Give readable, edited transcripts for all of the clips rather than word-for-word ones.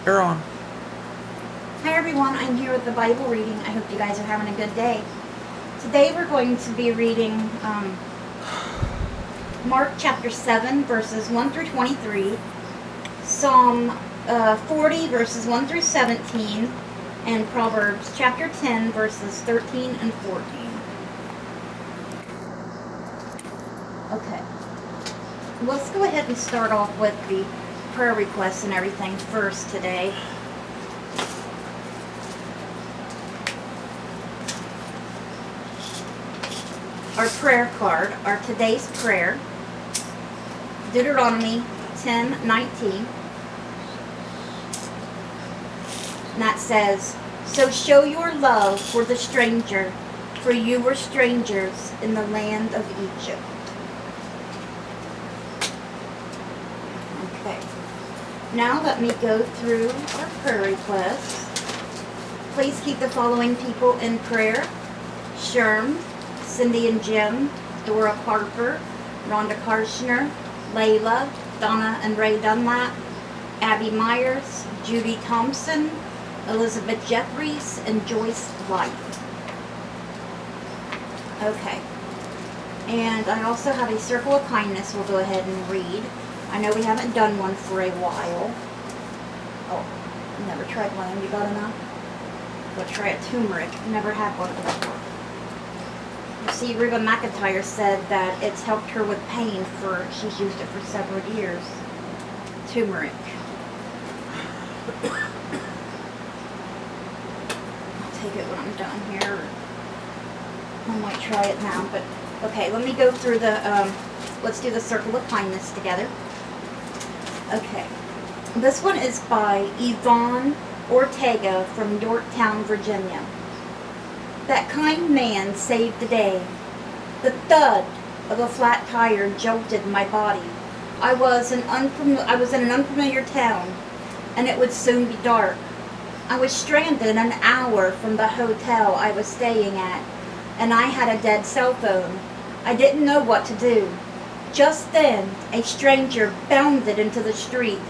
You're on. Hi everyone, I'm here with the Bible reading. I hope you guys are having a good day. Today we're going to be reading Mark chapter 7 verses 1 through 23, Psalm 40 verses 1 through 17, and Proverbs chapter 10 verses 13 and 14. Okay, let's go ahead and start off with the prayer requests and everything first today. Our prayer card, our today's prayer, Deuteronomy 10:19. And that says, "So show your love for the stranger, for you were strangers in the land of Egypt." Okay. Now let me go through our prayer requests. Please keep the following people in prayer: Sherm, Cindy and Jim, Dora Harper, Rhonda Karshner, Layla, Donna and Ray Dunlap, Abby Myers, Judy Thompson, Elizabeth Jeffries, and Joyce White. Okay. And I also have a circle of kindness we'll go ahead and read. I know we haven't done one for a while. Oh, never tried one. You got enough? We'll try a turmeric. Never had one before. You see, Reba McIntyre said that it's helped her with pain she's used it for several years. Turmeric. I'll take it when I'm done here. I might try it now, but okay, let me go through let's do the circle of kindness together. Okay. This one is by Yvonne Ortega from Yorktown, Virginia. That kind man saved the day. The thud of a flat tire jolted my body. I was in an unfamiliar town, and it would soon be dark. I was stranded an hour from the hotel I was staying at, and I had a dead cell phone. I didn't know what to do. Just then, a stranger bounded into the street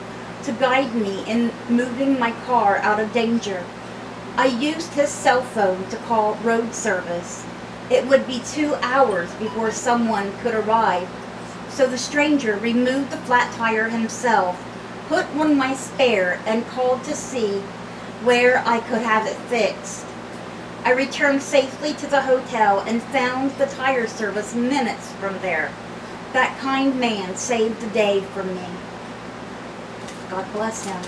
to guide me in moving my car out of danger. I used his cell phone to call road service. It would be 2 hours before someone could arrive, so the stranger removed the flat tire himself, put on my spare, and called to see where I could have it fixed. I returned safely to the hotel and found the tire service minutes from there. That kind man saved the day for me. God bless him,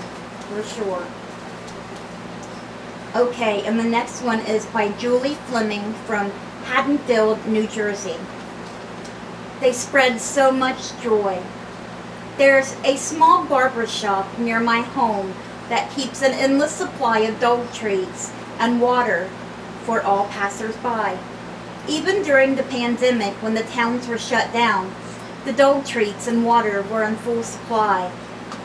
for sure. Okay, and the next one is by Julie Fleming from Haddonfield, New Jersey. They spread so much joy. There's a small barber shop near my home that keeps an endless supply of dog treats and water for all passers-by. Even during the pandemic, when the towns were shut down, the dog treats and water were in full supply.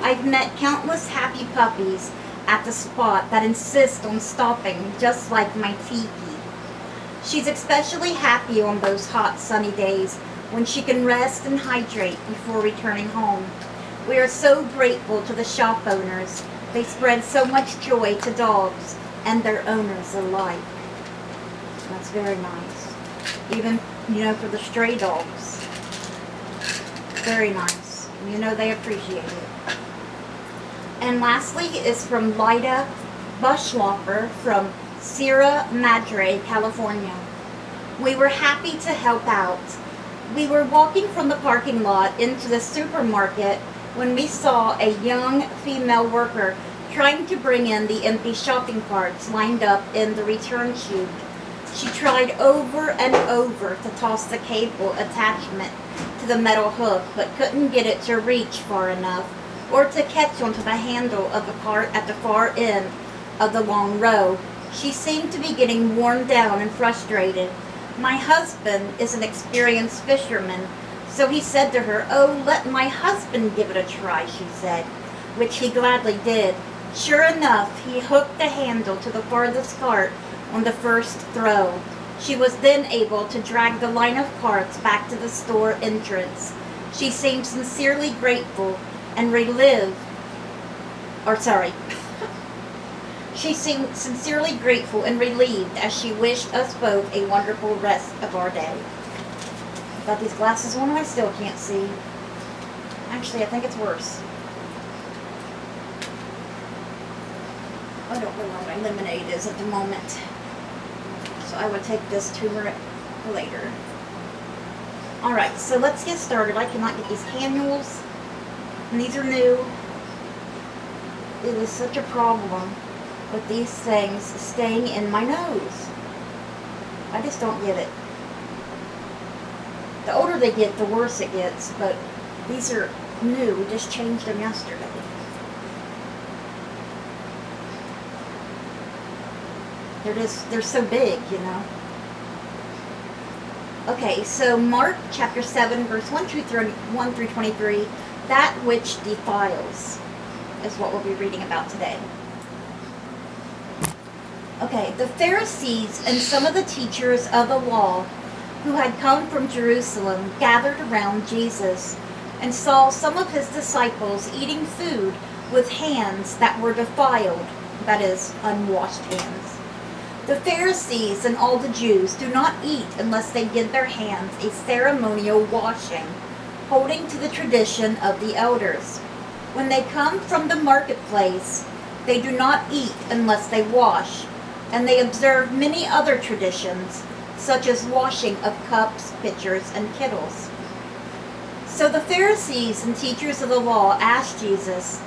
I've met countless happy puppies at the spot that insist on stopping, just like my Tiki. She's especially happy on those hot, sunny days when she can rest and hydrate before returning home. We are so grateful to the shop owners. They spread so much joy to dogs and their owners alike. That's very nice. Even, for the stray dogs. Very nice. They appreciate it. And lastly is from Lyda Buschlopper from Sierra Madre, California. We were happy to help out. We were walking from the parking lot into the supermarket when we saw a young female worker trying to bring in the empty shopping carts lined up in the return chute. She tried over and over to toss the cable attachment to the metal hook, but couldn't get it to reach far enough or to catch onto the handle of the cart at the far end of the long row. She seemed to be getting worn down and frustrated. My husband is an experienced fisherman, so he said to her, "Oh, let my husband give it a try," she said, which he gladly did. Sure enough, he hooked the handle to the farthest cart on the first throw. She was then able to drag the line of carts back to the store entrance. She seemed sincerely grateful and She seemed sincerely grateful and relieved as she wished us both a wonderful rest of our day. Got these glasses on and I still can't see. Actually, I think it's worse. I don't know where my lemonade is at the moment. So I would take this to her later. Alright, so let's get started. I cannot get these cannules. And these are new. It is such a problem with these things staying in my nose. I just don't get it. The older they get, the worse it gets, but these are new. We just changed them yesterday. They're so big, you know. Okay, so Mark chapter 7, verse 1 through 23, that which defiles is what we'll be reading about today. Okay, the Pharisees and some of the teachers of the law who had come from Jerusalem gathered around Jesus and saw some of his disciples eating food with hands that were defiled, that is, unwashed hands. The Pharisees and all the Jews do not eat unless they give their hands a ceremonial washing, holding to the tradition of the elders. When they come from the marketplace, they do not eat unless they wash, and they observe many other traditions, such as washing of cups, pitchers, and kettles. So the Pharisees and teachers of the law asked Jesus,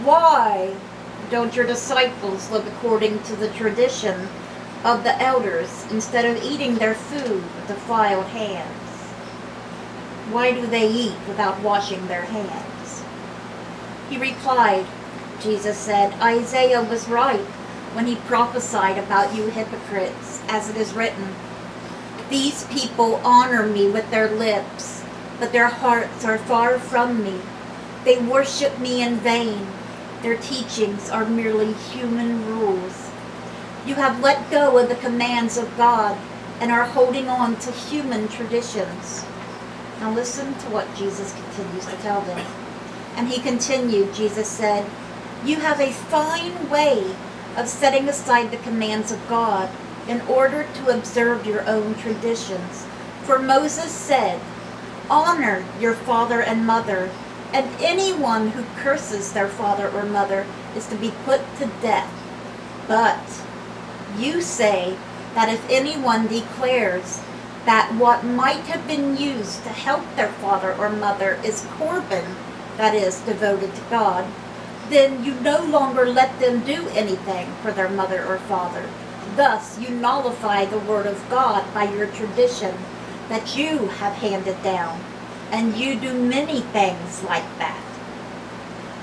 "Why don't your disciples live according to the tradition of the elders instead of eating their food with defiled hands? Why do they eat without washing their hands?" He replied, Jesus said, "Isaiah was right when he prophesied about you hypocrites, as it is written, 'These people honor me with their lips, but their hearts are far from me. They worship me in vain. Their teachings are merely human rules.' You have let go of the commands of God and are holding on to human traditions." Now listen to what Jesus continues to tell them. And he continued, Jesus said, "You have a fine way of setting aside the commands of God in order to observe your own traditions. For Moses said, 'Honor your father and mother,' and anyone who curses their father or mother is to be put to death. But you say that if anyone declares that what might have been used to help their father or mother is korban, that is, devoted to God, then you no longer let them do anything for their mother or father. Thus you nullify the word of God by your tradition that you have handed down, and you do many things like that."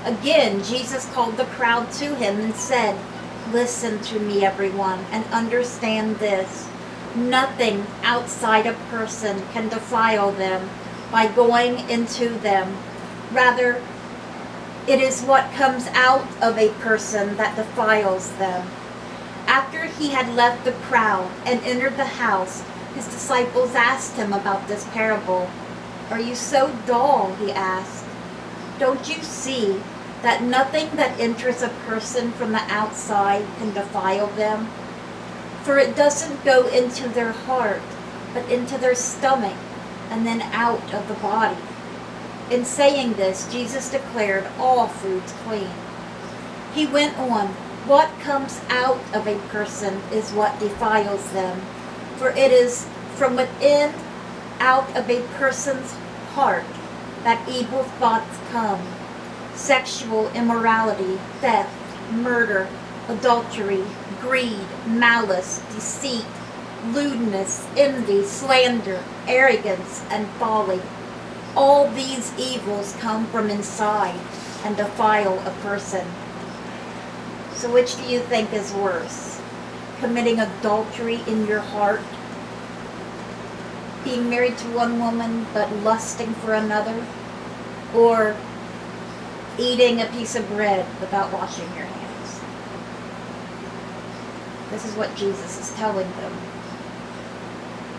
Again, Jesus called the crowd to him and said, "Listen to me, everyone, and understand this. Nothing outside a person can defile them by going into them. Rather, it is what comes out of a person that defiles them." After he had left the crowd and entered the house, his disciples asked him about this parable. "Are you so dull?" he asked. "Don't you see that nothing that enters a person from the outside can defile them? For it doesn't go into their heart, but into their stomach, and then out of the body." In saying this, Jesus declared all foods clean. He went on, "What comes out of a person is what defiles them. For it is from within, out of a person's heart, that evil thoughts come: sexual immorality, theft, murder, adultery, greed, malice, deceit, lewdness, envy, slander, arrogance, and folly. All these evils come from inside and defile a person." So which do you think is worse? Committing adultery in your heart? Being married to one woman but lusting for another? Or eating a piece of bread without washing your hands? This is what Jesus is telling them.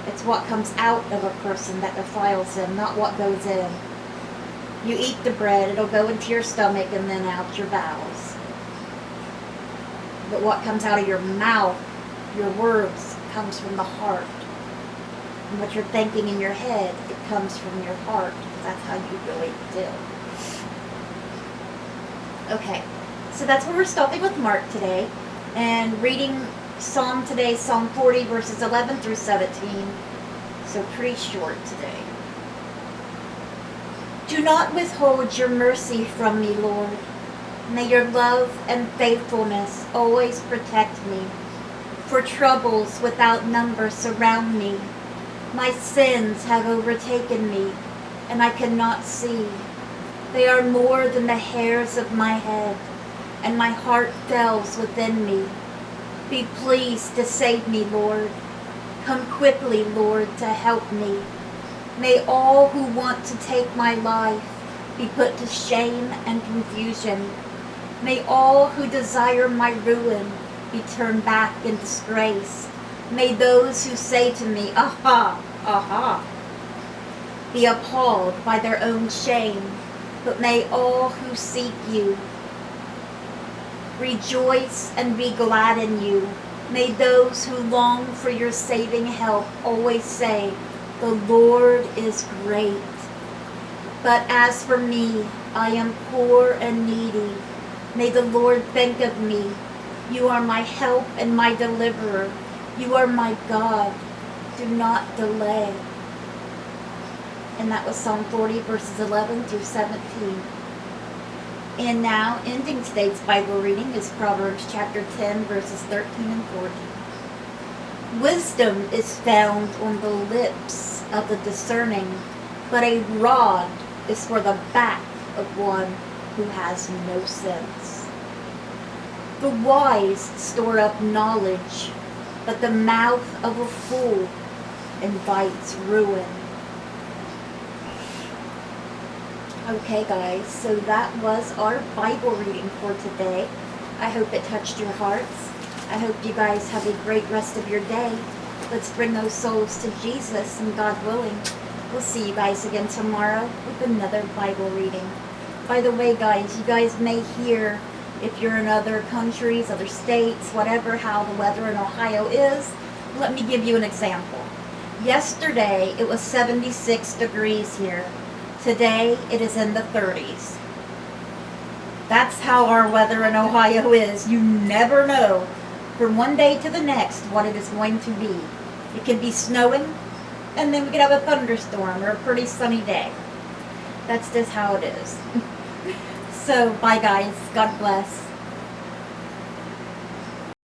It's what comes out of a person that defiles him, not what goes in. You eat the bread, it'll go into your stomach and then out your bowels. But what comes out of your mouth, your words, comes from the heart. And what you're thinking in your head, it comes from your heart. That's how you really feel. Okay, so that's where we're stopping with Mark today. And reading Psalm today, Psalm 40, verses 11 through 17. So pretty short today. Do not withhold your mercy from me, Lord. May your love and faithfulness always protect me. For troubles without number surround me. My sins have overtaken me, and I cannot see. They are more than the hairs of my head, and my heart fails within me. Be pleased to save me, Lord. Come quickly, Lord, to help me. May all who want to take my life be put to shame and confusion. May all who desire my ruin be turned back in disgrace. May those who say to me, aha, aha, be appalled by their own shame. But may all who seek you rejoice and be glad in you. May those who long for your saving help always say, the Lord is great. But as for me, I am poor and needy. May the Lord think of me. You are my help and my deliverer. You are my God. Do not delay. And that was Psalm 40, verses 11 through 17. And now, ending today's Bible reading is Proverbs chapter 10, verses 13 and 14. Wisdom is found on the lips of the discerning, but a rod is for the back of one who has no sense. The wise store up knowledge, but the mouth of a fool invites ruin. Okay guys, so that was our Bible reading for today. I hope it touched your hearts. I hope you guys have a great rest of your day. Let's bring those souls to Jesus, and God willing, we'll see you guys again tomorrow with another Bible reading. By the way guys, you guys may hear, if you're in other countries, other states, whatever, how the weather in Ohio is. Let me give you an example. Yesterday it was 76 degrees here. Today, it is in the 30s. That's how our weather in Ohio is. You never know from one day to the next what it is going to be. It can be snowing, and then we could have a thunderstorm or a pretty sunny day. That's just how it is. So, bye guys. God bless.